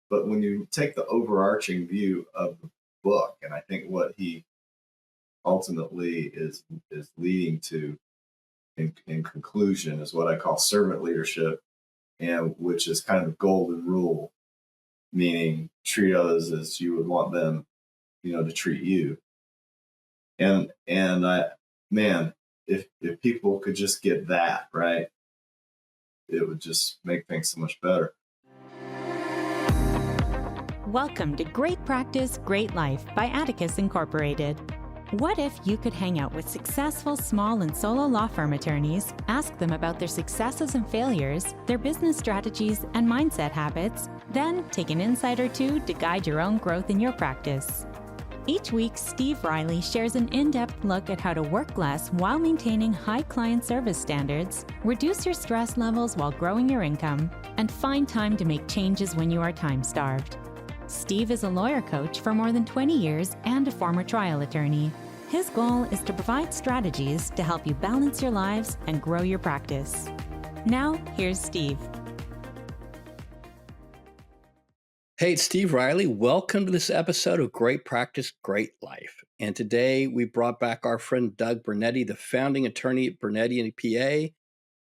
But when you take the overarching view of the book, and I think what he ultimately is leading to in conclusion is what I call servant leadership, and which is kind of the golden rule, meaning treat others as you would want them, to treat you. And I, man, if people could just get that right, it would just make things so much better. Welcome to Great Practice, Great Life by Atticus Incorporated. What if you could hang out with successful small and solo law firm attorneys, ask them about their successes and failures, their business strategies and mindset habits, then take an insight or two to guide your own growth in your practice? Each week, Steve Riley shares an in-depth look at how to work less while maintaining high client service standards, reduce your stress levels while growing your income, and find time to make changes when you are time-starved. Steve is a lawyer coach for more than 20 years and a former trial attorney. His goal is to provide strategies to help you balance your lives and grow your practice. Now, here's Steve. Hey, it's Steve Riley. Welcome to this episode of Great Practice, Great Life. And today we brought back our friend Doug Burnetti, the founding attorney at Burnetti P.A.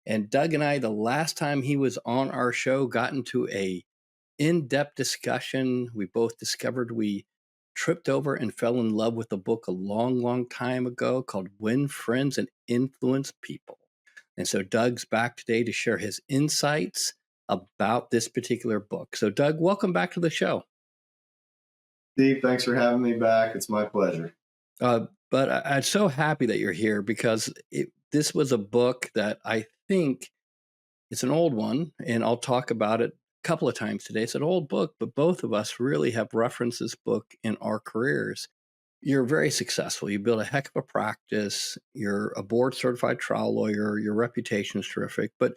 And Doug and I, the last time he was on our show, got into a in-depth discussion. We both discovered we tripped over and fell in love with a book a long, long time ago called Win Friends and Influence People. And so Doug's back today to share his insights about this particular book. So Doug, welcome back to the show. Steve, thanks for having me back. It's my pleasure. But I'm so happy that you're here because this was a book that I think it's an old one, and I'll talk about it a couple of times today. It's an old book, but both of us really have referenced this book in our careers. You're very successful. You build a heck of a practice. You're a board-certified trial lawyer. Your reputation is terrific, but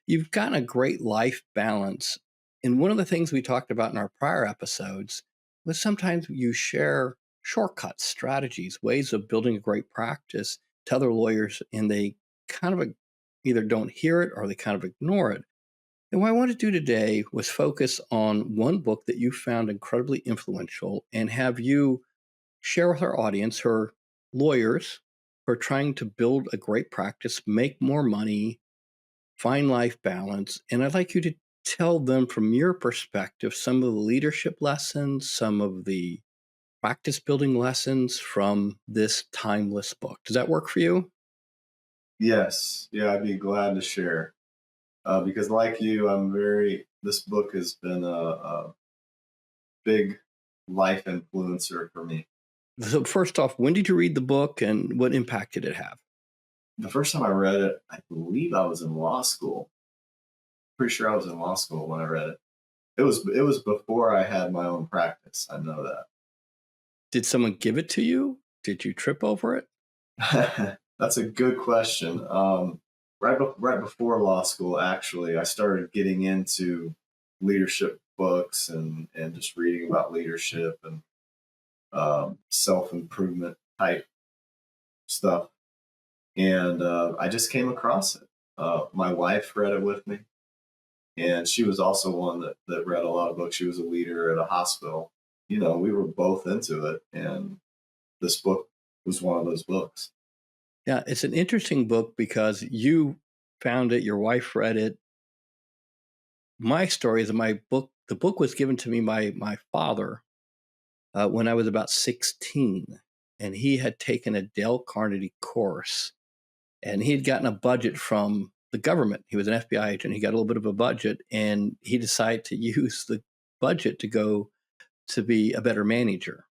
you've gotten a great life balance. And one of the things we talked about in our prior episodes was sometimes you share shortcuts, strategies, ways of building a great practice to other lawyers, and they kind of either don't hear it or they kind of ignore it. And what I want to do today was focus on one book that you found incredibly influential and have you share with our audience who are lawyers who are trying to build a great practice, make more money, find life balance. And I'd like you to tell them from your perspective some of the leadership lessons, some of the practice building lessons from this timeless book. Does that work for you? Yes. Yeah, I'd be glad to share. Because like you, this book has been a big life influencer for me. So first off, when did you read the book and what impact did it have? The first time I read it, I believe I was in law school. Pretty sure I was in law school when I read it. It was before I had my own practice. I know that. Did someone give it to you? Did you trip over it? That's a good question. Right before law school, actually, I started getting into leadership books and just reading about leadership and self-improvement type stuff. And I just came across it. My wife read it with me, and she was also one that read a lot of books. She was a leader at a hospital. We were both into it, and this book was one of those books. Yeah, it's an interesting book because you found it, your wife read it. My story is the book was given to me by my father when I was about 16, and he had taken a Dale Carnegie course, and he had gotten a budget from the government. He was an FBI agent. He got a little bit of a budget, and he decided to use the budget to go to be a better manager.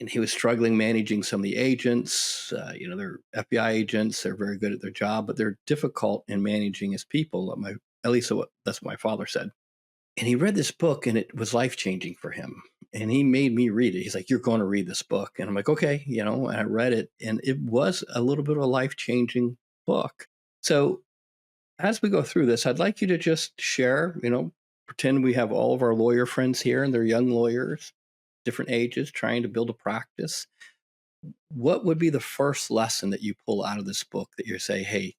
And he was struggling managing some of the agents. They're FBI agents. They're very good at their job, but they're difficult in managing his people. At least that's what my father said. And he read this book, and it was life-changing for him. And he made me read it. He's like, "You're going to read this book." And I'm like, "Okay," and I read it, and it was a little bit of a life-changing book. So as we go through this, I'd like you to just share, pretend we have all of our lawyer friends here, and they're young lawyers, different ages, trying to build a practice. What would be the first lesson that you pull out of this book that you say, hey,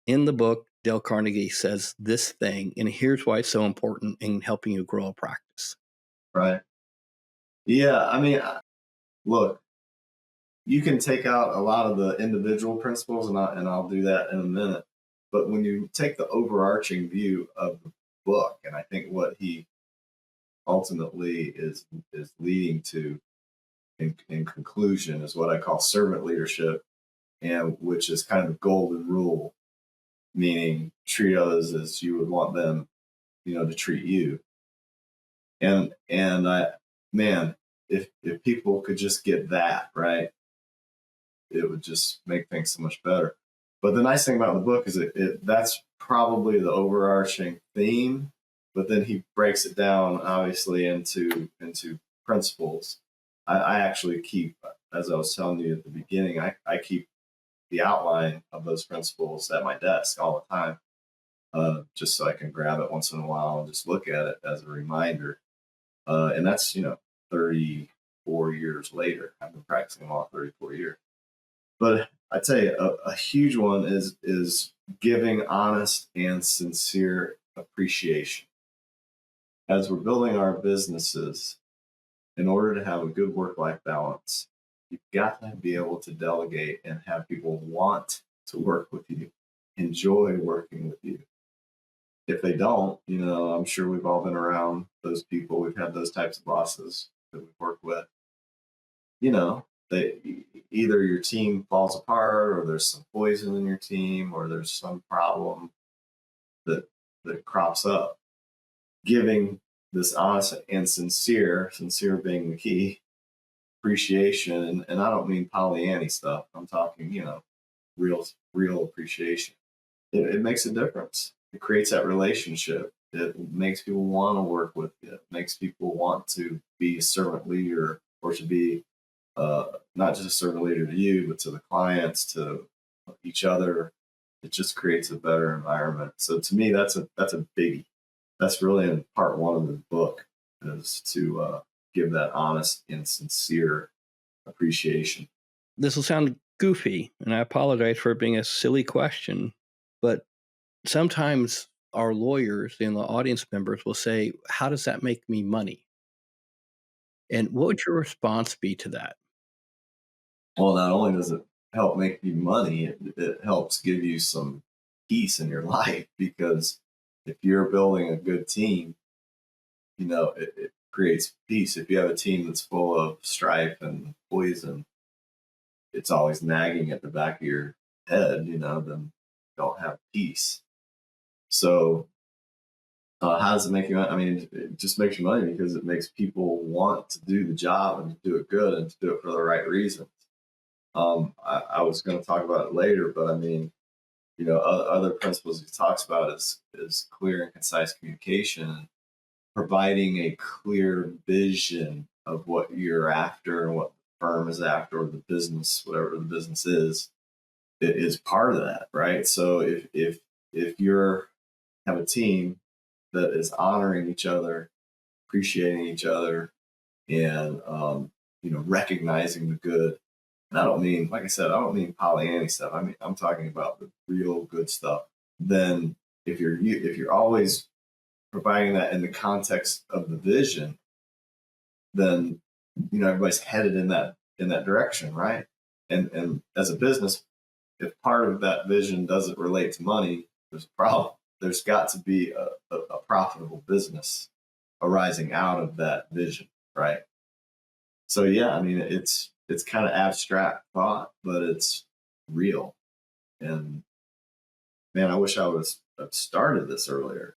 in the book, Dale Carnegie says this thing, and here's why it's so important in helping you grow a practice. Right. Yeah. I mean, look, you can take out a lot of the individual principles, and I'll do that in a minute. But when you take the overarching view of the book, and I think what he ultimately is leading to in conclusion is what I call servant leadership, and which is kind of the golden rule, meaning treat others as you would want them, to treat you. And I, man, if people could just get that right, it would just make things so much better. But the nice thing about the book is that's probably the overarching theme, but then he breaks it down obviously into principles. I actually keep, as I was telling you at the beginning, I keep the outline of those principles at my desk all the time, just so I can grab it once in a while and just look at it as a reminder. And that's 34 years later. I've been practicing law 34 years. But I'd say a huge one is giving honest and sincere appreciation. As we're building our businesses, in order to have a good work-life balance, you've got to be able to delegate and have people want to work with you, enjoy working with you. If they don't, I'm sure we've all been around those people. We've had those types of bosses that we've worked with. They either your team falls apart, or there's some poison in your team, or there's some problem that crops up. Giving this honest and sincere being the key, appreciation, and I don't mean Pollyanny stuff. I'm talking, real appreciation. It makes a difference. It creates that relationship. It makes people want to work with you. It makes people want to be a servant leader, or to be not just a servant leader to you, but to the clients, to each other. It just creates a better environment. So to me, that's a biggie. That's really in part one of the book, is to give that honest and sincere appreciation. This will sound goofy, and I apologize for it being a silly question, but sometimes our lawyers and the audience members will say, how does that make me money? And what would your response be to that? Well, not only does it help make you money, it helps give you some peace in your life, because if you're building a good team, it creates peace. If you have a team that's full of strife and poison, it's always nagging at the back of your head, then you don't have peace. So how does it make you money? I mean, it just makes you money because it makes people want to do the job and to do it good and to do it for the right reasons. I was going to talk about it later, but I mean, other principles he talks about is clear and concise communication, providing a clear vision of what you're after and what the firm is after, or the business, whatever the business is. It is part of that, right? So if you're have a team that is honoring each other, appreciating each other, and recognizing the good. And I don't mean, like I said, I don't mean Pollyanny stuff. I mean, I'm talking about the real good stuff. Then if you're always providing that in the context of the vision, then everybody's headed in that direction, right? And as a business, if part of that vision doesn't relate to money, there's a problem. There's got to be a profitable business arising out of that vision, right? So yeah, I mean, it's kind of abstract thought, but it's real. And man, I wish I would have started this earlier.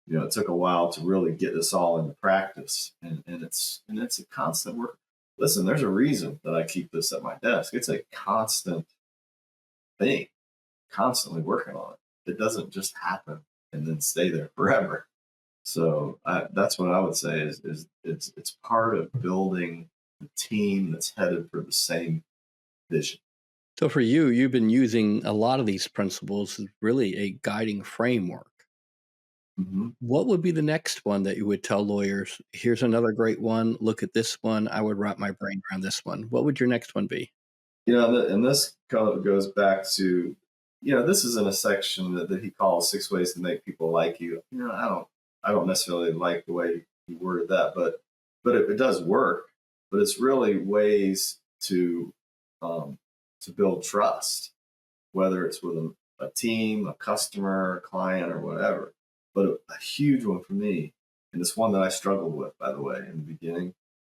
It took a while to really get this all into practice, and it's a constant work. Listen, there's a reason that I keep this at my desk. It's a constant thing, constantly working on it. It doesn't just happen and then stay there forever. So that's what I would say is it's part of building a team that's headed for the same vision. So for you, you've been using a lot of these principles as really a guiding framework. Mm-hmm. What would be the next one that you would tell lawyers? Here's another great one. Look at this one. I would wrap my brain around this one. What would your next one be? And this kind of goes back to this is in a section that he calls 6 ways to make people like you. I don't necessarily like the way he worded that, but it does work. But it's really ways to build trust, whether it's with a team, a customer, a client, or whatever. But a huge one for me, and it's one that I struggled with, by the way, in the beginning,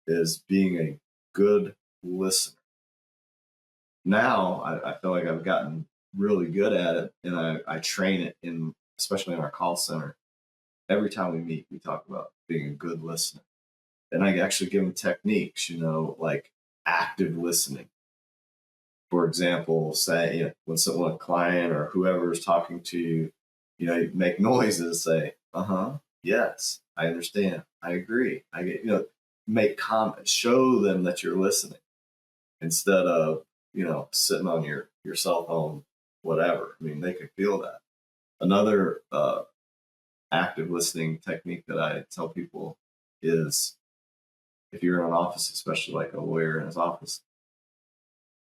is being a good listener. Now I feel like I've gotten really good at it, and I train it especially in our call center. Every time we meet, we talk about being a good listener, and I actually give them techniques, like active listening. For example, say when someone, a client or whoever is talking to you, you make noises, say, yes, I understand, I agree, I get, make comments, show them that you're listening instead of, sitting on your cell phone, whatever. I mean, they can feel that. Another active listening technique that I tell people is, if you're in an office, especially like a lawyer in his office,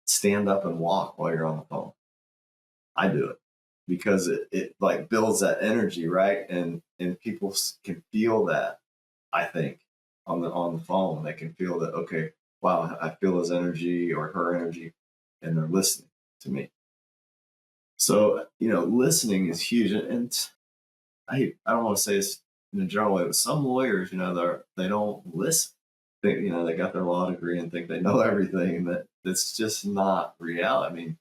stand up and walk while you're on the phone. I do it because it like builds that energy, right? And people can feel that. I think on the phone, they can feel that. Okay, wow, I feel his energy or her energy, and they're listening to me. So listening is huge, and I don't want to say this in a general way, but some lawyers, they don't listen. They got their law degree and think they know everything, and that's just not reality. I mean,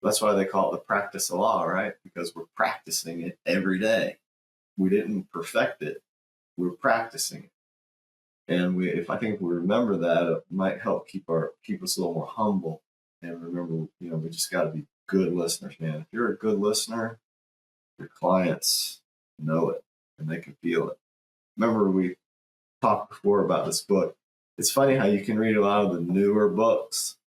that's why they call it the practice of law, right? Because we're practicing it every day. We didn't perfect it; we're practicing it. And if we remember that, it might help keep us a little more humble. And remember, we just got to be good listeners, man. If you're a good listener, your clients know it and they can feel it. Remember, we talked before about this book. It's funny how you can read a lot of the newer books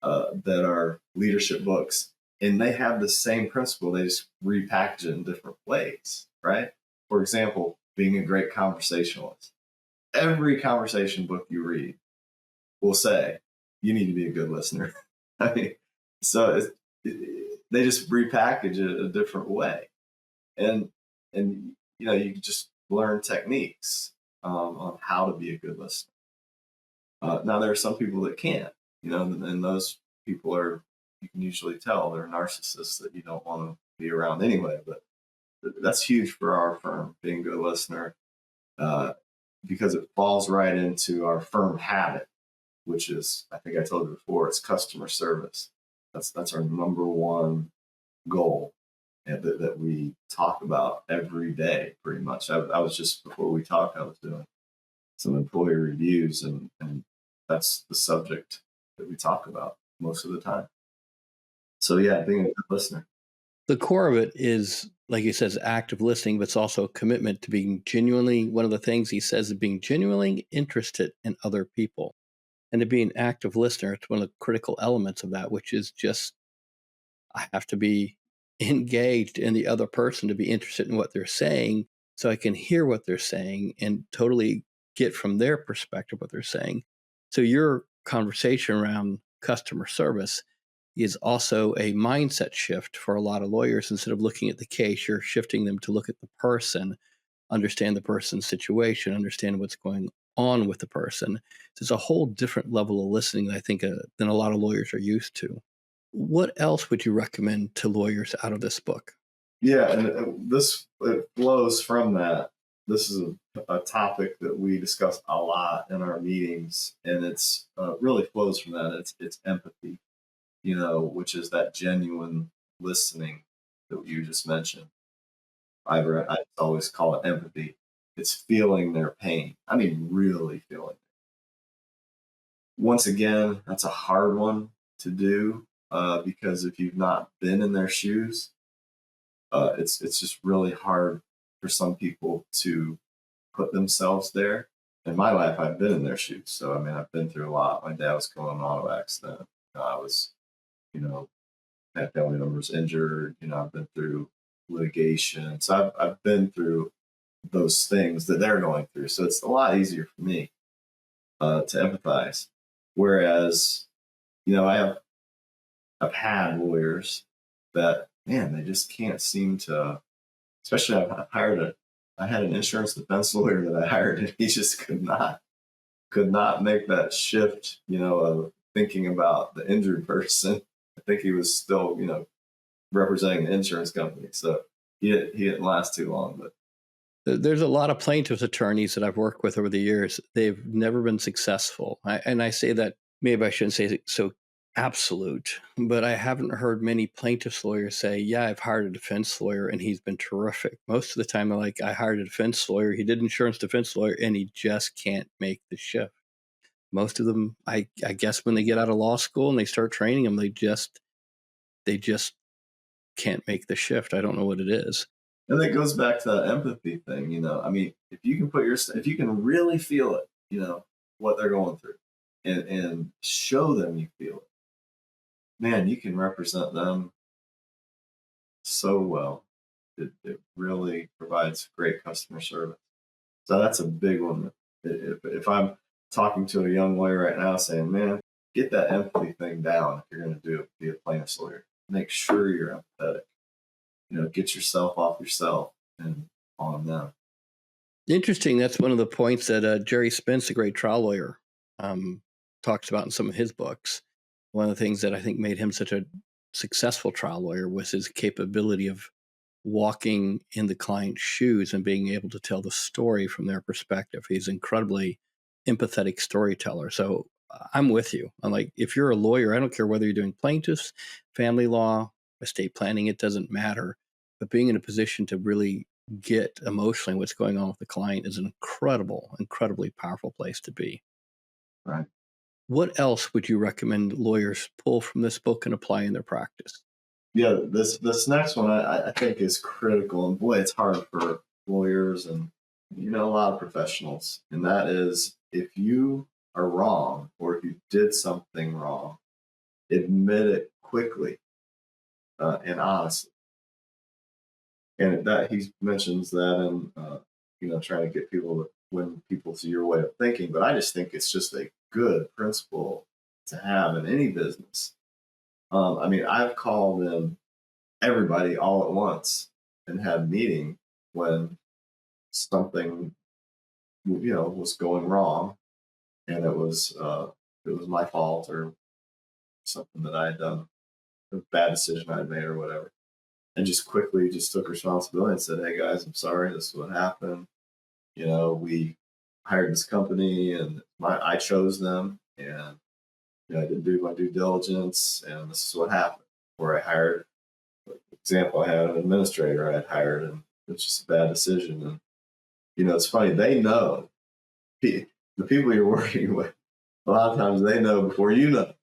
that are leadership books, and they have the same principle. They just repackage it in different ways, right? For example, being a great conversationalist. Every conversation book you read will say you need to be a good listener. I mean, so they just repackage it a different way, and you can just learn techniques on how to be a good listener. Now there are some people that can't, and those people you can usually tell they're narcissists that you don't want to be around anyway. But that's huge for our firm, being a good listener, because it falls right into our firm habit, which is, I think I told you before, it's customer service. That's our number one goal, and that we talk about every day, pretty much. I was just, before we talked, I was doing some employee reviews, and that's the subject that we talk about most of the time. So yeah, being a good listener. The core of it is, like he says, active listening, but it's also a commitment to being genuinely, one of the things he says is being genuinely interested in other people. And to be an active listener, it's one of the critical elements of that, which is just, I have to be engaged in the other person to be interested in what they're saying, so I can hear what they're saying and totally get from their perspective what they're saying. So your conversation around customer service is also a mindset shift for a lot of lawyers. Instead of looking at the case, you're shifting them to look at the person, understand the person's situation, understand what's going on with the person. So it's a whole different level of listening, I think, than a lot of lawyers are used to. What else would you recommend to lawyers out of this book? Yeah, and it flows from that. This is a topic that we discuss a lot in our meetings, and it's really flows from that. It's empathy, which is that genuine listening that you just mentioned. I always call it empathy. It's feeling their pain. I mean, really feeling it. Once again, that's a hard one to do because if you've not been in their shoes, it's just really hard for some people to put themselves there. In my life, I've been in their shoes, so I mean, I've been through a lot. My dad was killed in an auto accident. I was, had family members injured. I've been through litigation, so I've been through those things that they're going through. So it's a lot easier for me to empathize. Whereas, I've had lawyers that man, they just can't seem to, especially I had an insurance defense lawyer that I hired, and he just could not make that shift, of thinking about the injured person. I think he was still, representing the insurance company. So he didn't last too long, but There's a lot of plaintiffs' attorneys that I've worked with over the years. They've never been successful. And I say that, maybe I shouldn't say so absolute, but I haven't heard many plaintiffs' lawyers say, yeah, I've hired a defense lawyer and he's been terrific. Most of the time, they're like, I hired a defense lawyer, he did insurance defense lawyer, and he just can't make the shift. Most of them, I guess, when they get out of law school and they start training them, they just can't make the shift. I don't know what it is. and that goes back to that empathy thing. I mean, if you can if you can really feel it, what they're going through, and show them you feel it, man, you can represent them so well. It really provides great customer service. So that's a big one. If I'm talking to a young lawyer right now saying, man, get that empathy thing down if you're going to be a plaintiff's lawyer. Make sure you're empathetic. Get yourself off yourself and on them. Interesting. That's one of the points that Jerry Spence, a great trial lawyer, talks about in some of his books. One of the things that I think made him such a successful trial lawyer was his capability of walking in the client's shoes and being able to tell the story from their perspective. He's an incredibly empathetic storyteller. So I'm with you. I'm like, if you're a lawyer, I don't care whether you're doing plaintiffs, family law, estate planning, it doesn't matter. But being in a position to really get emotionally what's going on with the client is an incredibly powerful place to be. Right. What else would you recommend lawyers pull from this book and apply in their practice? Yeah, this next one I think is critical, and boy, it's hard for lawyers and a lot of professionals. And that is, if you are wrong or if you did something wrong, admit it quickly and honestly. And that he mentions that in trying to get people to win people to your way of thinking. But I just think it's just a good principle to have in any business. I mean, I've called in everybody all at once and had a meeting when something, was going wrong, and it was my fault or something that I had done, a bad decision I had made or whatever, and just quickly just took responsibility and said, "Hey guys, I'm sorry. This is what happened. We hired this company, and I chose them, and I didn't do my due diligence, and this is what happened." Where I hired, for example, I had an administrator I had hired, and it's just a bad decision. And it's funny, they know, the people you're working with. A lot of times they know before you know.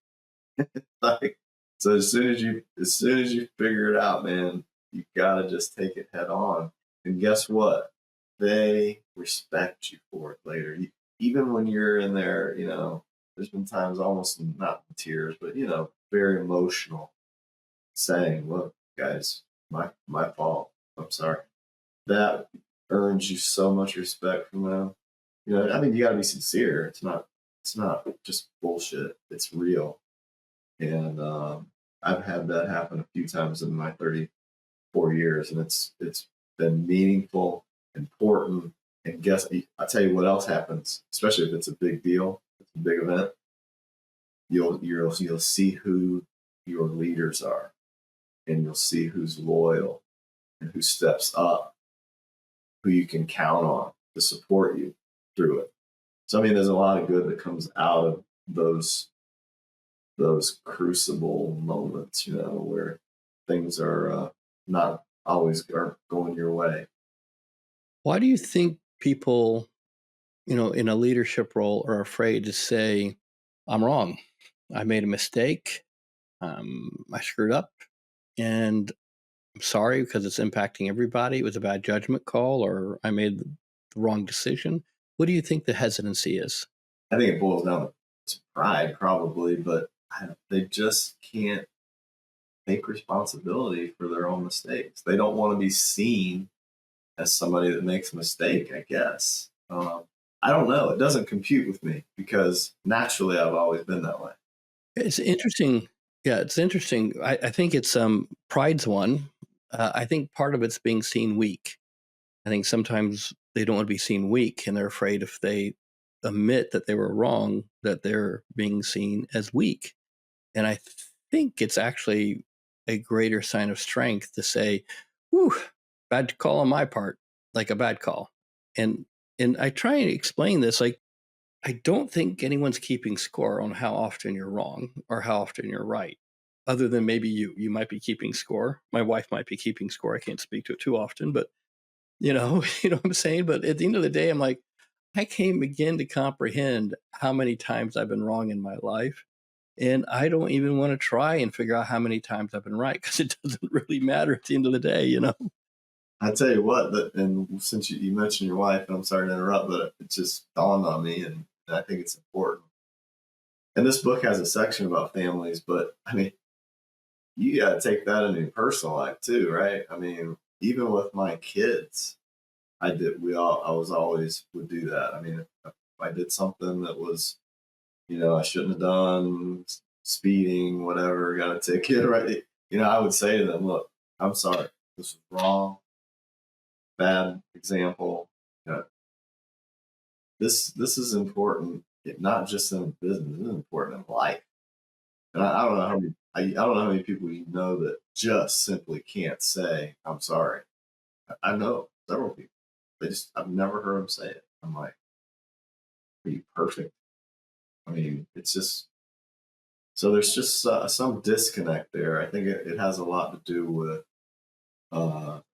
Like, so as soon as you figure it out, man, you gotta just take it head on. And guess what? They respect you for it later. Even when you're in there, there's been times almost not in tears, but very emotional, saying, "Look, guys, my fault. I'm sorry." That earns you so much respect from them. I mean, you got to be sincere. It's not just bullshit. It's real. And I've had that happen a few times in my 34 years, and it's been meaningful, important. And I tell you what else happens, especially if it's a big deal, it's a big event. You'll see who your leaders are, and you'll see who's loyal and who steps up, who you can count on to support you through it. So I mean, there's a lot of good that comes out of those crucible moments, where things are not always are going your way. Why do you think people, in a leadership role are afraid to say, "I'm wrong. I made a mistake. I screwed up, and I'm sorry because it's impacting everybody. It was a bad judgment call, or I made the wrong decision"? What do you think the hesitancy is? I think it boils down to pride, probably, but they just can't take responsibility for their own mistakes. They don't want to be seen as somebody that makes a mistake, I guess. I don't know. It doesn't compute with me because naturally I've always been that way. It's interesting. Yeah, it's interesting. I think it's pride's one. I think part of it's being seen weak. I think sometimes they don't want to be seen weak, and they're afraid if they admit that they were wrong, that they're being seen as weak. And I think it's actually a greater sign of strength to say, whew, bad call on my part, like a bad call. And I try and explain this, like, I don't think anyone's keeping score on how often you're wrong or how often you're right. Other than maybe you. You might be keeping score. My wife might be keeping score. I can't speak to it too often, but you know what I'm saying? But at the end of the day, I'm like, I can't begin to comprehend how many times I've been wrong in my life. And I don't even want to try and figure out how many times I've been right because it doesn't really matter at the end of the day, you know? I tell you what, that and since you mentioned your wife, and I'm sorry to interrupt, but it just dawned on me, and I think it's important. And this book has a section about families, but I mean, you got to take that into your personal life too, right? I mean, even with my kids, I was always would do that. I mean, if I did something that was, I shouldn't have done, speeding, whatever, got a ticket, right? I would say to them, look, I'm sorry, this was wrong, bad example. You know, this is important, not just in business, this is important in life. And I don't know how many, I don't know how many people you know that just simply can't say, I'm sorry. I know several people. I've never heard them say it. I'm like, are you perfect? I mean, it's just, so there's just some disconnect there. I think it has a lot to do with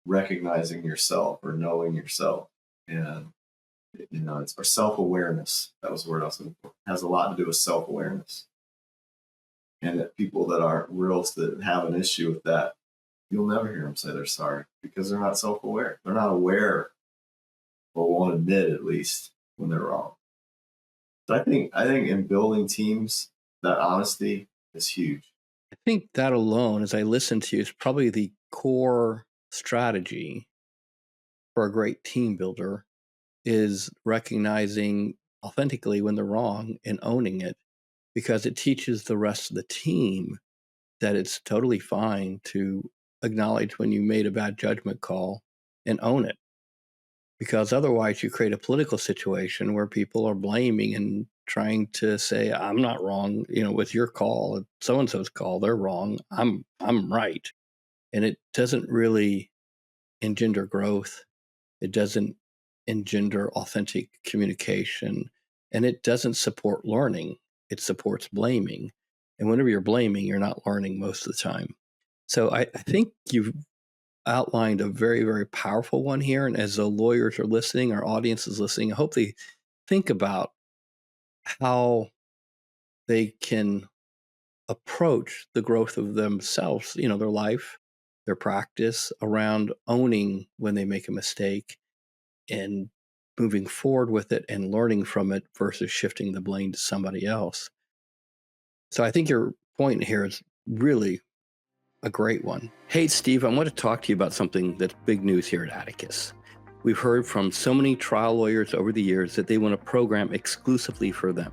recognizing yourself or knowing yourself. And, it's our self awareness. That was the word I was looking for. It has a lot to do with self awareness. And that people that aren't real, that have an issue with that, you'll never hear them say they're sorry because they're not self aware. They're not aware or won't admit, at least, when they're wrong. So I think in building teams, that honesty is huge. I think that alone, as I listen to you, is probably the core strategy for a great team builder is recognizing authentically when they're wrong and owning it because it teaches the rest of the team that it's totally fine to acknowledge when you made a bad judgment call and own it. Because otherwise, you create a political situation where people are blaming and trying to say, "I'm not wrong," with your call, so and so's call, they're wrong. I'm right, and it doesn't really engender growth. It doesn't engender authentic communication, and it doesn't support learning. It supports blaming, and whenever you're blaming, you're not learning most of the time. So I think you've outlined a very, very powerful one here. And as the lawyers are listening, our audience is listening, I hope they think about how they can approach the growth of themselves, their life, their practice around owning when they make a mistake and moving forward with it and learning from it versus shifting the blame to somebody else. So I think your point here is really a great one. Hey, Steve, I want to talk to you about something that's big news here at Atticus. We've heard from so many trial lawyers over the years that they want a program exclusively for them.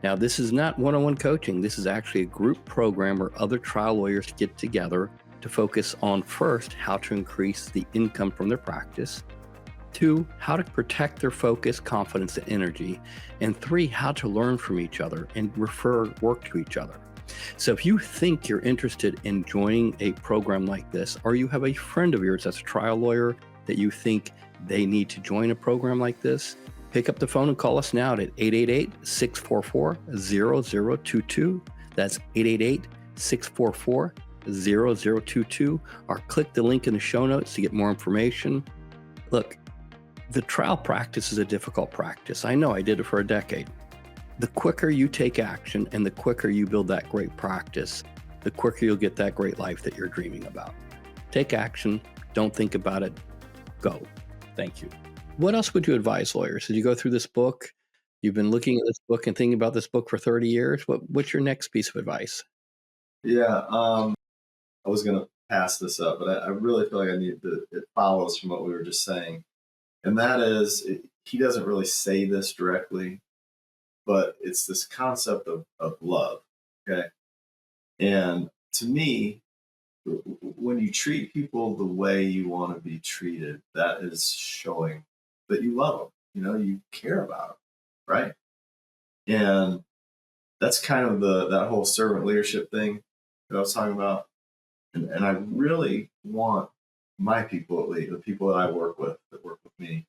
Now, this is not one-on-one coaching. This is actually a group program where other trial lawyers get together to focus on, first, how to increase the income from their practice, 2, how to protect their focus, confidence, and energy, and 3, how to learn from each other and refer work to each other. So if you think you're interested in joining a program like this, or you have a friend of yours that's a trial lawyer that you think they need to join a program like this, pick up the phone and call us now at 888-644-0022. That's 888-644-0022, or click the link in the show notes to get more information. Look, the trial practice is a difficult practice. I know, I did it for a decade. The quicker you take action and the quicker you build that great practice, the quicker you'll get that great life that you're dreaming about. Take action. Don't think about it. Go. Thank you. What else would you advise lawyers? Did you go through this book? You've been looking at this book and thinking about this book for 30 years. What's your next piece of advice? Yeah, I was going to pass this up, but I really feel like it follows from what we were just saying. And that is, he doesn't really say this directly, but it's this concept of love. Okay. And to me, when you treat people the way you want to be treated, that is showing that you love them. You care about them, right? And that's kind of that whole servant leadership thing that I was talking about. And I really want my people, at least the people that I work with, that work with me,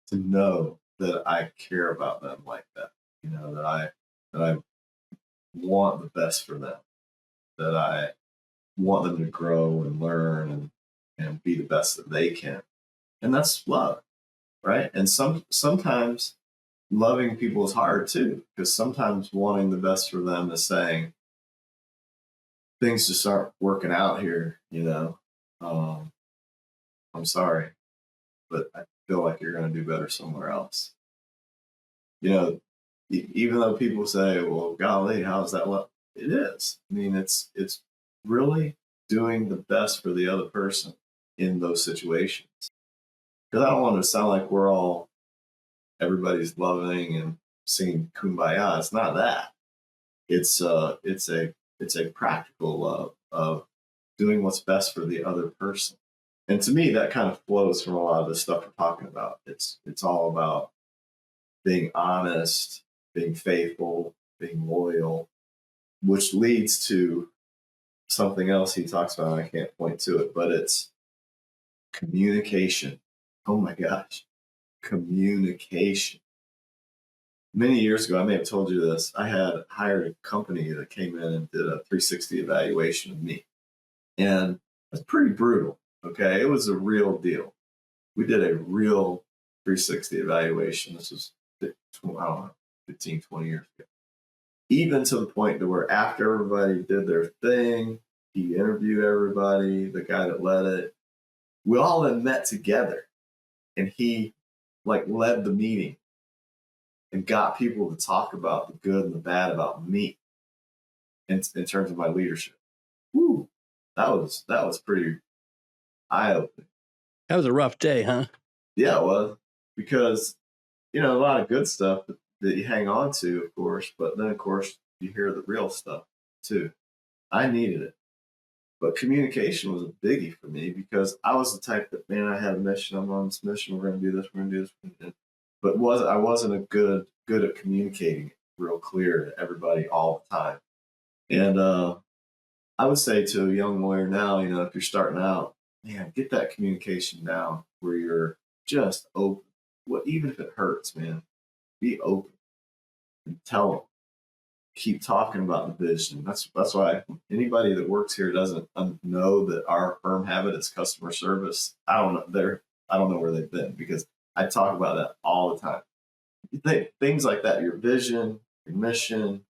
to know that I care about them like that. That I want the best for them, that I want them to grow and learn and be the best that they can. And that's love, right? And sometimes loving people is hard too, because sometimes wanting the best for them is saying things just aren't working out here. I'm sorry, but I feel like you're going to do better somewhere else. Even though people say, well, golly, how's that? Well, it is. I mean, it's really doing the best for the other person in those situations. Because I don't want it to sound like everybody's loving and singing kumbaya. It's not that. It's a practical love of doing what's best for the other person. And to me, that kind of flows from a lot of the stuff we're talking about. It's all about being honest, being faithful, being loyal, which leads to something else he talks about. I can't point to it, but it's communication. Oh my gosh, communication. Many years ago, I may have told you this, I had hired a company that came in and did a 360 evaluation of me. And it was pretty brutal. Okay. It was a real deal. We did a real 360 evaluation. This was, I don't know, 15, 20 years ago. Even to the point to where after everybody did their thing, he interviewed everybody, the guy that led it. We all then met together and he led the meeting and got people to talk about the good and the bad about me in terms of my leadership. Woo, that was pretty eye-opening. That was a rough day, huh? Yeah, it was. Because, a lot of good stuff that you hang on to, of course, but then, of course, you hear the real stuff, too. I needed it. But communication was a biggie for me because I was the type that, man, I had a mission. I'm on this mission. We're going to do this. We're going to do this. We're gonna do this. But I wasn't good at communicating it real clear to everybody all the time. And I would say to a young lawyer now, if you're starting out, man, get that communication down where you're just open. Even if it hurts, man, be open and tell them. Keep talking about the vision. That's why anybody that works here doesn't know that our firm habit is customer service. I don't know where they've been because I talk about that all the time. Things like that, your vision, your mission,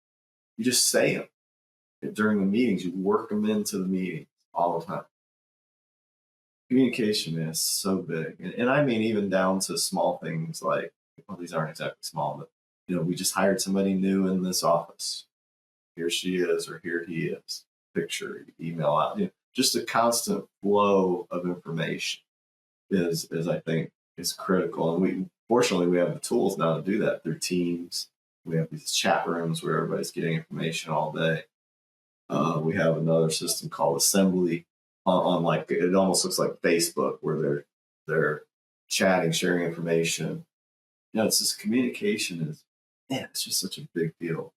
you just say them during the meetings. You work them into the meetings all the time. Communication, man, is so big. And I mean, even down to small things like, well, these aren't exactly small, but, we just hired somebody new in this office. Here she is, or here he is. Picture, email out. Just a constant flow of information is I think is critical. And fortunately we have the tools now to do that through Teams. We have these chat rooms where everybody's getting information all day. We have another system called Assembly on it almost looks like Facebook where they're chatting, sharing information. It's just communication it's just such a big deal.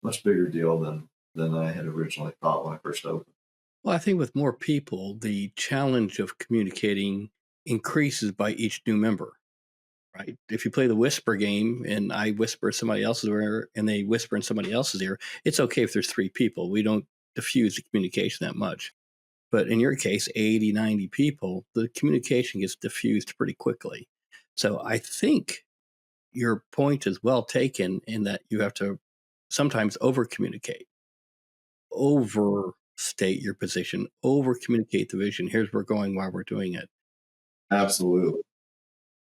Much bigger deal than I had originally thought when I first opened. Well, I think with more people, the challenge of communicating increases by each new member, right? If you play the whisper game and I whisper in somebody else's ear and they whisper in somebody else's ear, it's okay if there's 3 people. We don't diffuse the communication that much. But in your case, 80, 90 people, the communication gets diffused pretty quickly. So I think your point is well taken in that you have to sometimes over-communicate, overstate your position, over-communicate the vision. Here's where we're going, why we're doing it. Absolutely.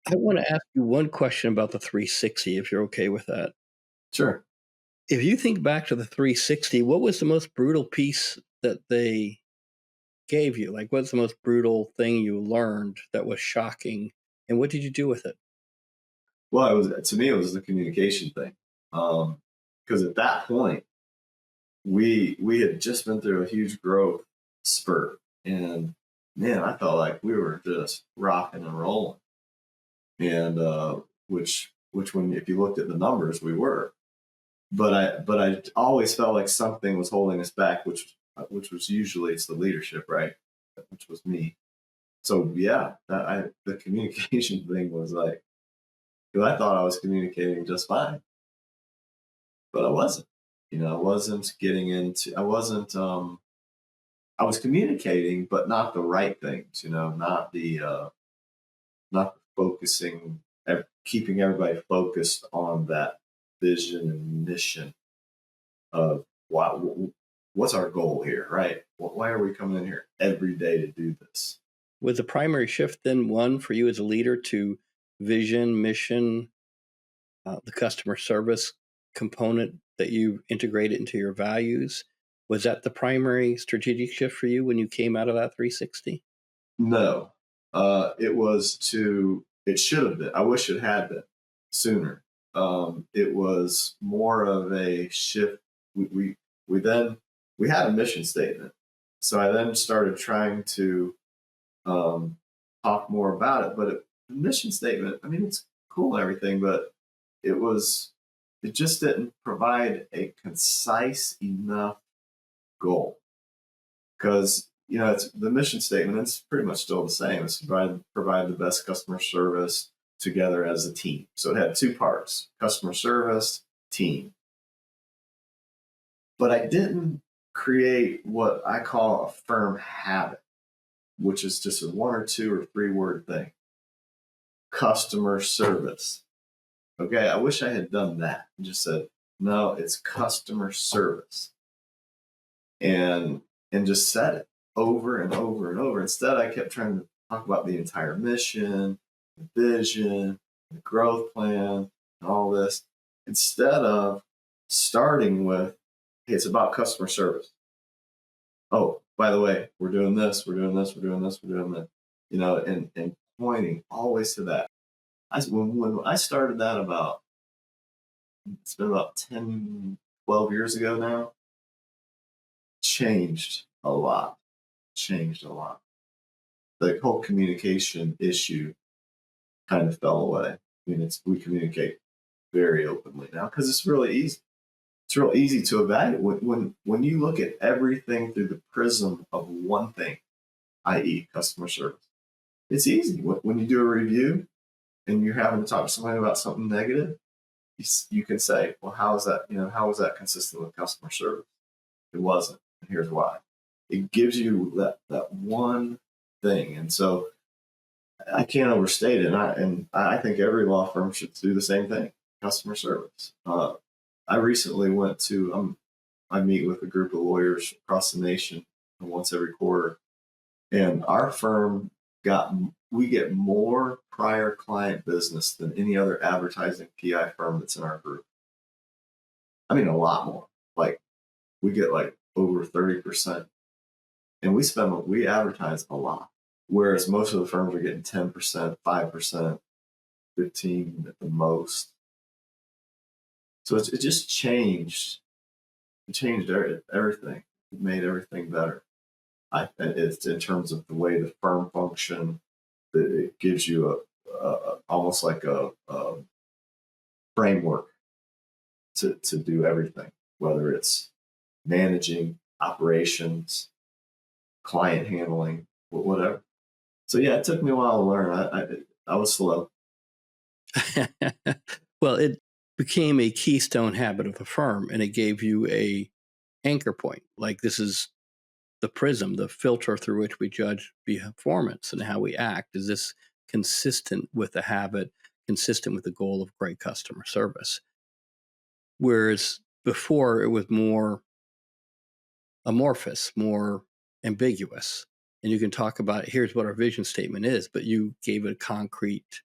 I want to ask you one question about the 360, if you're okay with that. Sure. If you think back to the 360, what was the most brutal piece that they gave you? What's the most brutal thing you learned that was shocking, and what did you do with it? Well, to me, it was the communication thing. Because at that point, we had just been through a huge growth spurt, And man, I felt like we were just rocking and rolling. And which when if you looked at the numbers, we were. But I always felt like something was holding us back, which was usually it's the leadership, right? Which was me. So yeah, the communication thing was like, because I thought I was communicating just fine, but I wasn't. I wasn't getting into. I was communicating, but not the right things. Not the focusing, keeping everybody focused on that vision and mission of what's our goal here, right? Why are we coming in here every day to do this? Was the primary shift then one for you as a leader to vision, mission, the customer service component that you integrated into your values? Was that the primary strategic shift for you when you came out of that 360? No, it should have been. I wish it had been sooner. It was more of a shift. We then we had a mission statement, so I then started trying to talk more about it. But the mission statement, I mean, it's cool and everything, but it just didn't provide a concise enough goal. Because it's the mission statement. It's pretty much still the same. It's provide the best customer service together as a team. So it had two parts: customer service, team. But I didn't create what I call a firm habit, which is just a 1 or 2 or 3 word thing: customer service. Okay, I wish I had done that and just said, no, it's customer service, and just said it over and over and over. Instead, I kept trying to talk about the entire mission, the vision, the growth plan, and all this, instead of starting with, hey, it's about customer service. Oh, by the way, we're doing this, we're doing this, we're doing this, we're doing that, and pointing always to that. When I started that it's been about 10, 12 years ago now, changed a lot. Changed a lot. The whole communication issue kind of fell away. I mean, we communicate very openly now because it's really easy. It's real easy to evaluate when you look at everything through the prism of one thing, i.e., customer service. It's easy when you do a review and you're having to talk to somebody about something negative. You can say, well, how is that? How was that consistent with customer service? It wasn't, and here's why. It gives you that one thing, and so I can't overstate it. And I think every law firm should do the same thing: customer service. I recently went to I meet with a group of lawyers across the nation once every quarter, and our firm we get more prior client business than any other advertising PI firm that's in our group. I mean, a lot more. Like, we get like over 30%, and we advertise a lot, whereas most of the firms are getting 10%, 5%, 15% at the most. So it just changed. It changed everything. It made everything better. It's in terms of the way the firm function. It gives you almost like a framework to do everything, whether it's managing operations, client handling, whatever. So yeah, it took me a while to learn. I was slow. Well, it became a keystone habit of the firm, and it gave you a anchor point. Like, this is the prism, the filter through which we judge performance and how we act. Is this consistent with the habit, consistent with the goal of great customer service? Whereas before it was more amorphous, more ambiguous. And you can talk about, here's what our vision statement is, but you gave it a concrete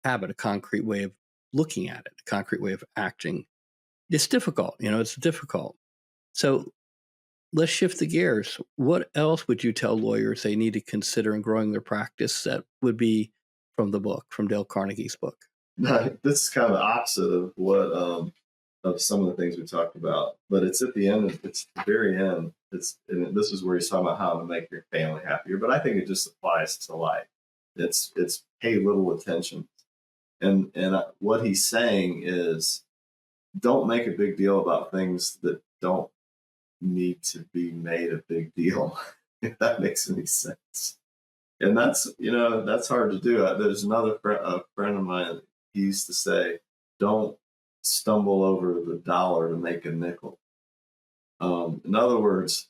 habit, a concrete way of looking at it, a concrete way of acting. It's difficult, it's difficult. So let's shift the gears. What else would you tell lawyers they need to consider in growing their practice that would be from the book, from Dale Carnegie's book? This is kind of the opposite of what of some of the things we talked about. But it's at the end, it's the very end. And this is where he's talking about how to make your family happier. But I think it just applies to life. It's pay little attention. And what he's saying is, don't make a big deal about things that don't need to be made a big deal, if that makes any sense. And that's hard to do. There's another a friend of mine, he used to say, don't stumble over the dollar to make a nickel. In other words,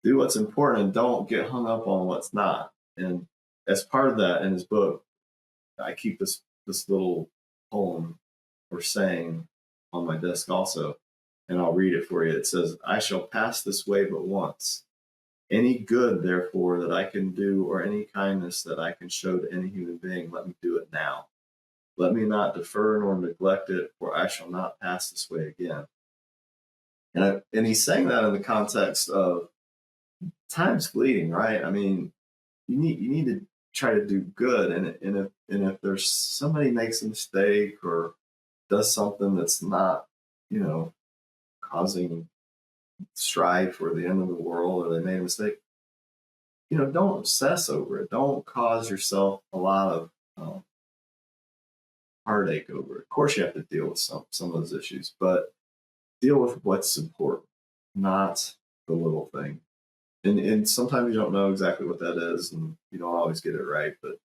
do what's important and don't get hung up on what's not. And as part of that, in his book, I keep this little poem or saying on my desk also, and I'll read it for you. It says, I shall pass this way but once. Any good, therefore, that I can do, or any kindness that I can show to any human being, let me do it now. Let me not defer nor neglect it, for I shall not pass this way again. And he's saying that in the context of time's fleeting, right? I mean, you need to try to do good, and if there's somebody makes a mistake or does something that's not, causing strife or the end of the world, or they made a mistake, don't obsess over it. Don't cause yourself a lot of heartache over it. Of course, you have to deal with some of those issues, but deal with what's important, not the little thing. And sometimes you don't know exactly what that is, and you don't always get it right. But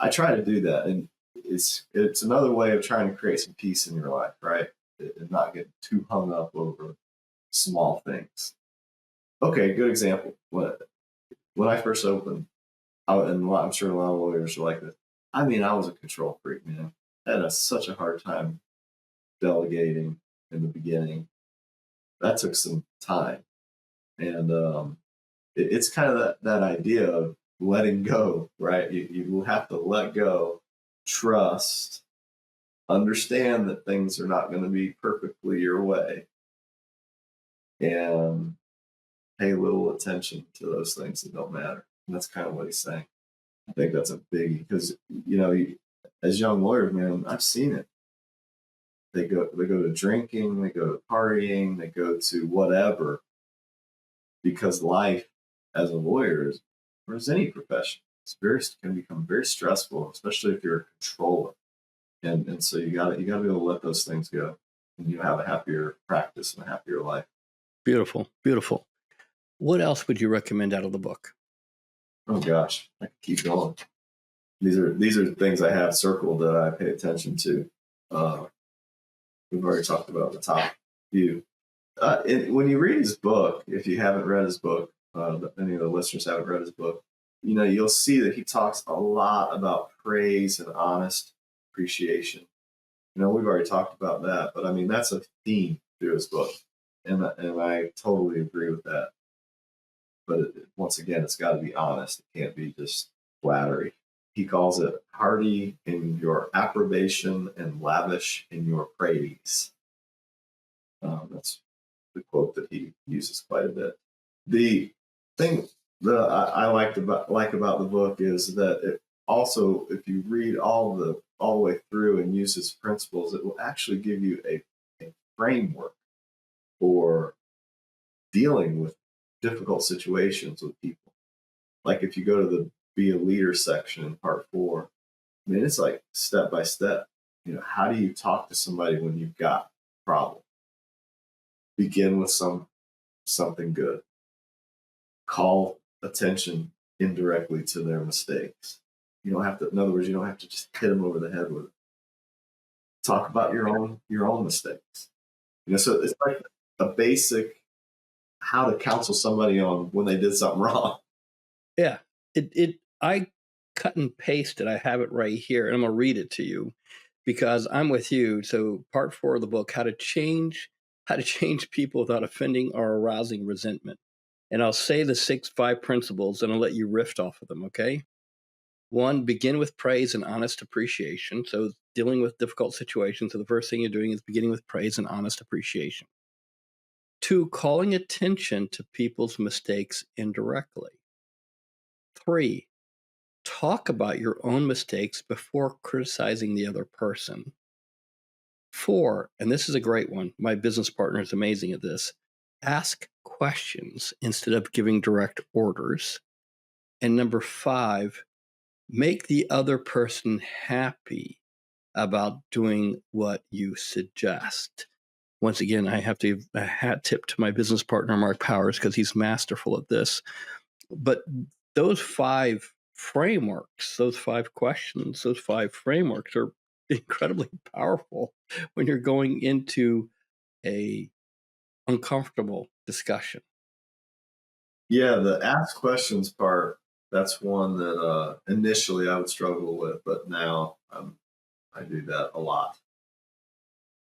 I try to do that, and it's another way of trying to create some peace in your life, right? And not get too hung up over small things. Okay, good example. When I first opened, and I'm sure a lot of lawyers are like this. I mean, I was a control freak, man. I had such a hard time delegating in the beginning. That took some time, and it's kind of that idea of letting go, right? You have to let go, trust, understand that things are not going to be perfectly your way, and pay little attention to those things that don't matter. And that's kind of what he's saying. I think that's a biggie because, as young lawyers, man, I've seen it. They go to drinking, they go to partying, they go to whatever, because life as a lawyer is, or as any profession, can become very stressful, especially if you're a controller. And so you gotta be able to let those things go, and you have a happier practice and a happier life. Beautiful, beautiful. What else would you recommend out of the book? Oh gosh, I could keep going. These are things I have circled that I pay attention to. We've already talked about the top few. When you read his book, if you haven't read his book, any of the listeners haven't read his book, you'll see that he talks a lot about praise and honest appreciation. We've already talked about that, but I mean, that's a theme through his book. And I totally agree with that. But once again, it's got to be honest. It can't be just flattery. He calls it hearty in your approbation and lavish in your praise. That's the quote that he uses quite a bit. The thing that I like about the book is that it also, if you read all the way through and use his principles, it will actually give you a framework for dealing with difficult situations with people. Like if you go to the Be a Leader section in part 4, I mean, it's like step by step. How do you talk to somebody when you've got a problem? Begin with something good. Call attention indirectly to their mistakes. You don't have to, in other words, you don't have to just hit them over the head with it. Talk about your own mistakes. So it's like a basic how to counsel somebody on when they did something wrong. Yeah, I cut and pasted. I have it right here, and I'm gonna read it to you because I'm with you. So part 4 of the book, how to change people without offending or arousing resentment. And I'll say the 5 principles, and I'll let you riff off of them. Okay. 1, begin with praise and honest appreciation. So dealing with difficult situations. So the first thing you're doing is beginning with praise and honest appreciation. 2, calling attention to people's mistakes indirectly. 3, talk about your own mistakes before criticizing the other person. 4, and this is a great one. My business partner is amazing at this. Ask questions instead of giving direct orders. And number 5, make the other person happy about doing what you suggest. Once again, I have to give a hat tip to my business partner, Mark Powers, because he's masterful at this. But those 5 frameworks, those 5 questions, those 5 frameworks are incredibly powerful when you're going into a uncomfortable discussion. Yeah, the ask questions part, that's one that initially I would struggle with, but now I do that a lot.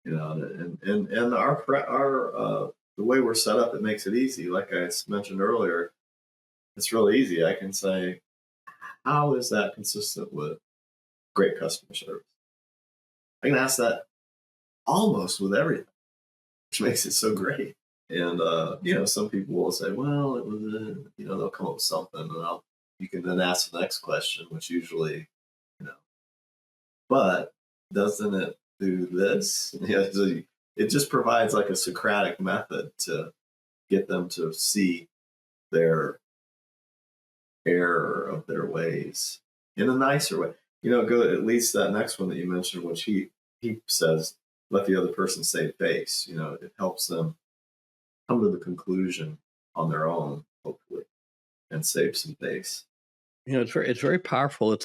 And our the way we're set up, it makes it easy. Like I mentioned earlier, it's really easy. I can say, how is that consistent with great customer service? I can ask that almost with everything, which makes it so great. And some people will say, "Well, it was," they'll come up with something, and you can then ask the next question, which usually, you know, but doesn't it do this? So it just provides like a Socratic method to get them to see their error of their ways in a nicer way. Go at least that next one that you mentioned, which he says, let the other person save face. It helps them come to the conclusion on their own, hopefully, and save some face. It's very powerful.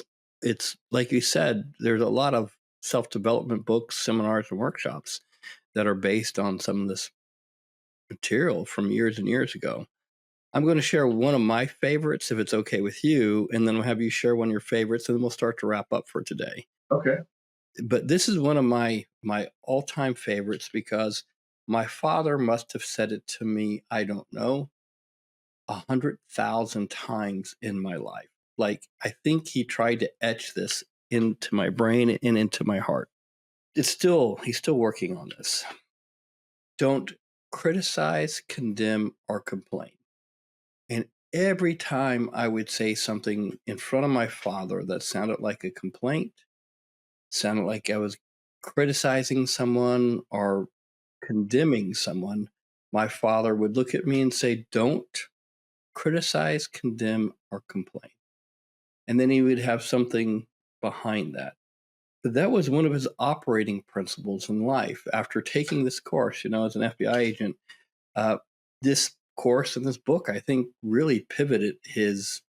It's like you said, there's a lot of self-development books, seminars, and workshops that are based on some of this material from years and years ago. I'm going to share one of my favorites, if it's okay with you, and then we'll have you share one of your favorites, and then we'll start to wrap up for today. Okay. But this is one of my all-time favorites because my father must have said it to me, I don't know, 100,000 times in my life. Like, I think he tried to etch this into my brain and into my heart. He's still working on this. Don't criticize, condemn, or complain. And every time I would say something in front of my father that sounded like a complaint, sounded like I was criticizing someone or condemning someone, my father would look at me and say, don't criticize, condemn, or complain. And then he would have something behind that. But that was one of his operating principles in life. After taking this course, as an FBI agent, this course and this book, I think, really pivoted his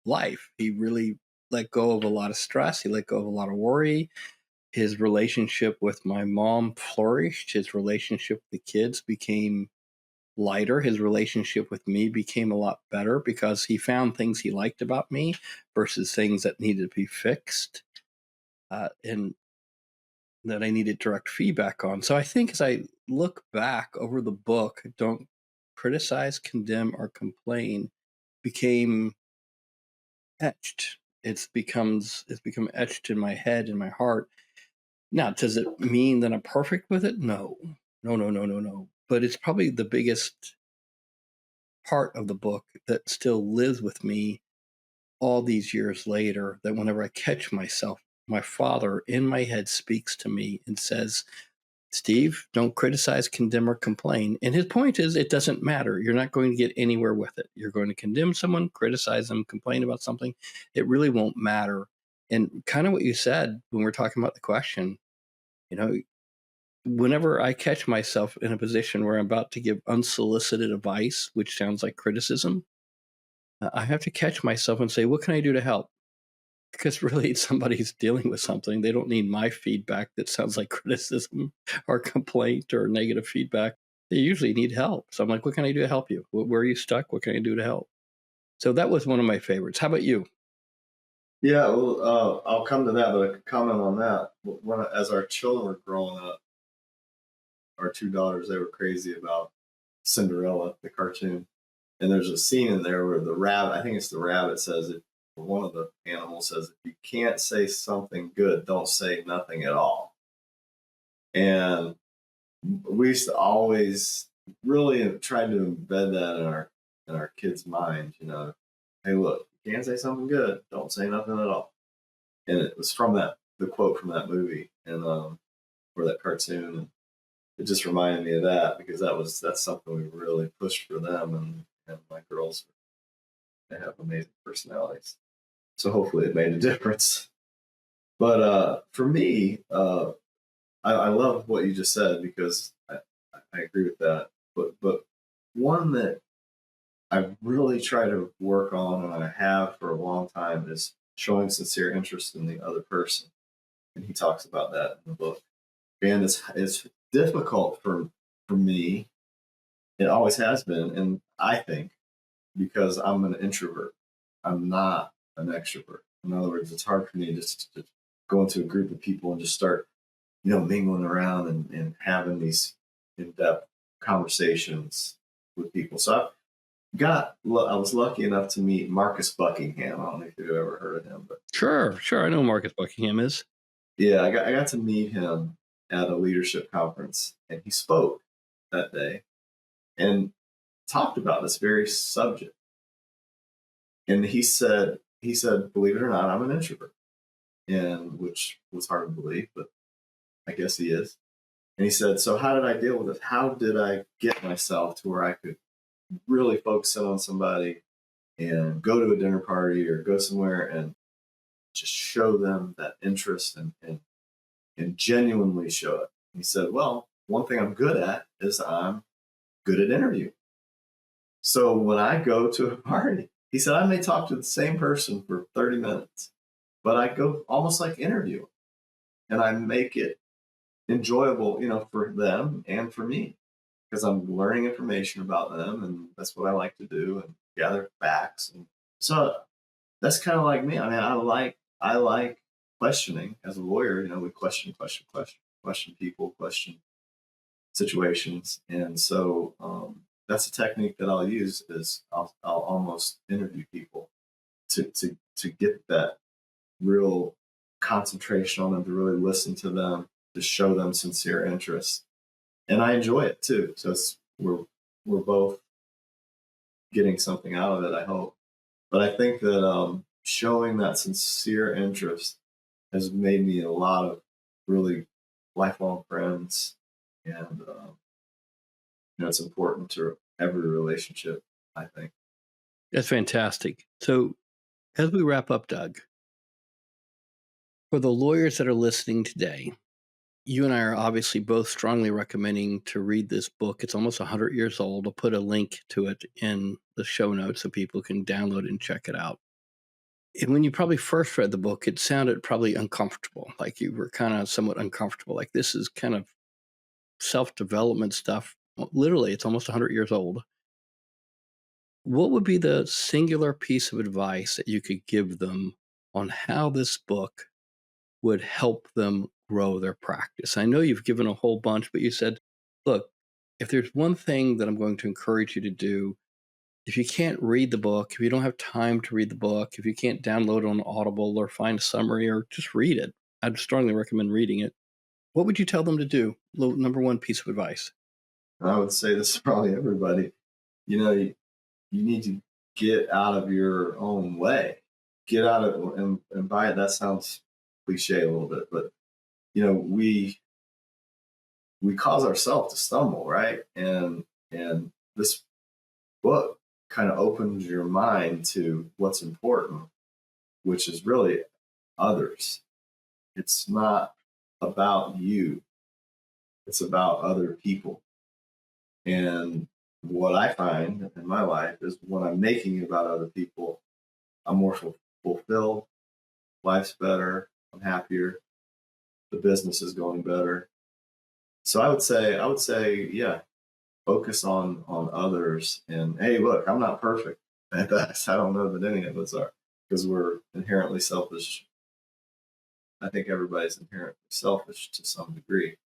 life. He really let go of a lot of stress. He let go of a lot of worry. His relationship with my mom flourished. His relationship with the kids became lighter. His relationship with me became a lot better because he found things he liked about me versus things that needed to be fixed and that I needed direct feedback on. So I think as I look back over the book, don't criticize, condemn, or complain became etched. It's become etched in my head and my heart. Now, does it mean that I'm perfect with it? No. But it's probably the biggest part of the book that still lives with me all these years later, that whenever I catch myself, my father in my head speaks to me and says, Steve, don't criticize, condemn, or complain. And his point is, it doesn't matter. You're not going to get anywhere with it. You're going to condemn someone, criticize them, complain about something. It really won't matter. And kind of what you said when we're talking about the question, whenever I catch myself in a position where I'm about to give unsolicited advice, which sounds like criticism, I have to catch myself and say, what can I do to help? Because really, somebody's dealing with something. They don't need my feedback that sounds like criticism or complaint or negative feedback. They usually need help. So I'm like, what can I do to help you? Where are you stuck? What can I do to help? So that was one of my favorites. How about you? Yeah, well, I'll come to that, but I could comment on that. As our children were growing up, our 2 daughters, they were crazy about Cinderella, the cartoon. And there's a scene in there where the rabbit, I think it's the rabbit, says, one of the animals says, if you can't say something good, don't say nothing at all. And we used to always really try to embed that in our kids' minds, Hey, look, you can't say something good, don't say nothing at all. And it was from the quote from that movie. And or that cartoon. And it just reminded me of that because that's something we really pushed for them. And my girls, they have amazing personalities. So hopefully it made a difference. But for me, I love what you just said because I agree with that. But one that I really try to work on, and I have for a long time, is showing sincere interest in the other person. And he talks about that in the book. And it's difficult for me. It always has been, and I think because I'm an introvert, I'm not an extrovert. In other words, it's hard for me to go into a group of people and just start, mingling around and having these in-depth conversations with people. So I was lucky enough to meet Marcus Buckingham. I don't know if you've ever heard of him, but Sure. I know who Marcus Buckingham is. yeah, I got to meet him at a leadership conference, and he spoke that day and talked about this very subject. And he said, believe it or not, I'm an introvert, and which was hard to believe, but I guess he is. And he said, so how did I deal with it? How did I get myself to where I could really focus in on somebody and go to a dinner party or go somewhere and just show them that interest and genuinely show it? And he said, well, one thing I'm good at is I'm good at interviewing. So when I go to a party, he said, I may talk to the same person for 30 minutes, but I go almost like interviewing, and I make it enjoyable, for them and for me, because I'm learning information about them, and that's what I like to do, and gather facts. And so that's kind of like me. I mean, I like questioning. As a lawyer, we question people, question situations, and so that's a technique that I'll use. Is I'll almost interview people to get that real concentration on them, to really listen to them, to show them sincere interest, and I enjoy it too. So we're both getting something out of it, I hope. But I think that showing that sincere interest has made me a lot of really lifelong friends, and it's important to every relationship, I think. That's fantastic. So as we wrap up, Doug, for the lawyers that are listening today, you and I are obviously both strongly recommending to read this book. It's almost 100 years old. I'll put a link to it in the show notes so people can download and check it out. And when you probably first read the book, it sounded probably uncomfortable, like you were kind of somewhat uncomfortable. Like, this is kind of self-development stuff. Well, literally, it's almost 100 years old. What would be the singular piece of advice that you could give them on how this book would help them grow their practice? I know you've given a whole bunch, but you said, look, if there's one thing that I'm going to encourage you to do, if you can't read the book, if you don't have time to read the book, if you can't download it on Audible or find a summary or just read it, I'd strongly recommend reading it. What would you tell them to do? Number one piece of advice. I would say this is probably everybody. You need to get out of your own way. Get out of and by it. That sounds cliche a little bit, but we cause ourselves to stumble, right? And this book kind of opens your mind to what's important, which is really others. It's not about you. It's about other people. And what I find in my life is when I'm making it about other people, I'm more fulfilled, life's better, I'm happier, the business is going better. So I would say, yeah, focus on others. And hey, look, I'm not perfect at best. I don't know that any of us are, because we're inherently selfish. I think everybody's inherently selfish to some degree.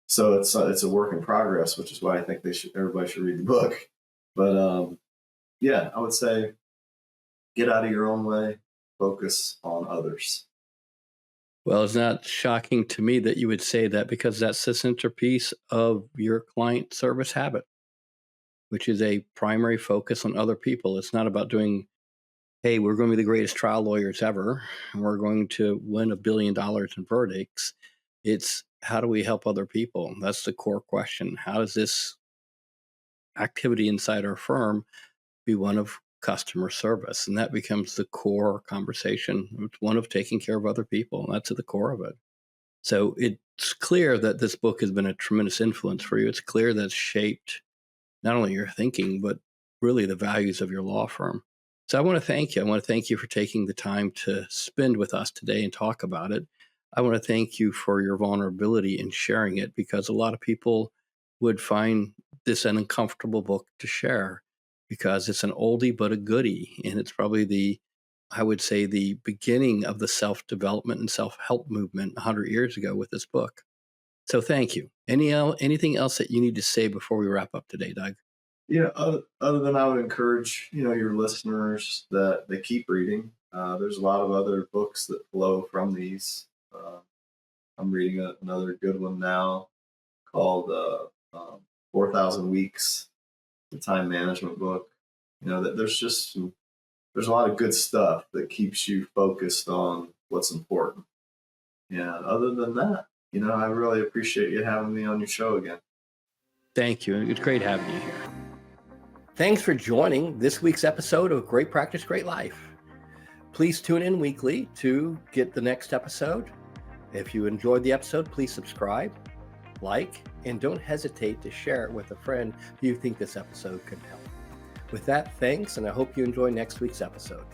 So it's a work in progress, which is why I think everybody should read the book. But yeah, I would say get out of your own way, focus on others. Well, it's not shocking to me that you would say that, because that's the centerpiece of your client service habit, which is a primary focus on other people. It's not about doing, hey, we're going to be the greatest trial lawyers ever, and we're going to win $1 billion in verdicts. It's how do we help other people? That's the core question. How does this activity inside our firm be one of customer service? And that becomes the core conversation. It's one of taking care of other people. And that's at the core of it. So it's clear that this book has been a tremendous influence for you. It's clear that it's shaped not only your thinking, but really the values of your law firm. So I want to thank you. I want to thank you for taking the time to spend with us today and talk about it. I want to thank you for your vulnerability in sharing it, because a lot of people would find this an uncomfortable book to share because it's an oldie but a goodie. And it's probably I would say, the beginning of the self-development and self-help movement 100 years ago with this book. So thank you. Anything else that you need to say before we wrap up today, Doug? Other than I would encourage, your listeners that they keep reading. There's a lot of other books that flow from these. I'm reading another good one now called 4,000 Weeks, the time management book. That there's a lot of good stuff that keeps you focused on what's important. And other than that, I really appreciate you having me on your show again. Thank you. It's great having you here. Thanks for joining this week's episode of Great Practice, Great Life. Please tune in weekly to get the next episode. If you enjoyed the episode, please subscribe, like, and don't hesitate to share it with a friend who you think this episode could help. With that, thanks, and I hope you enjoy next week's episode.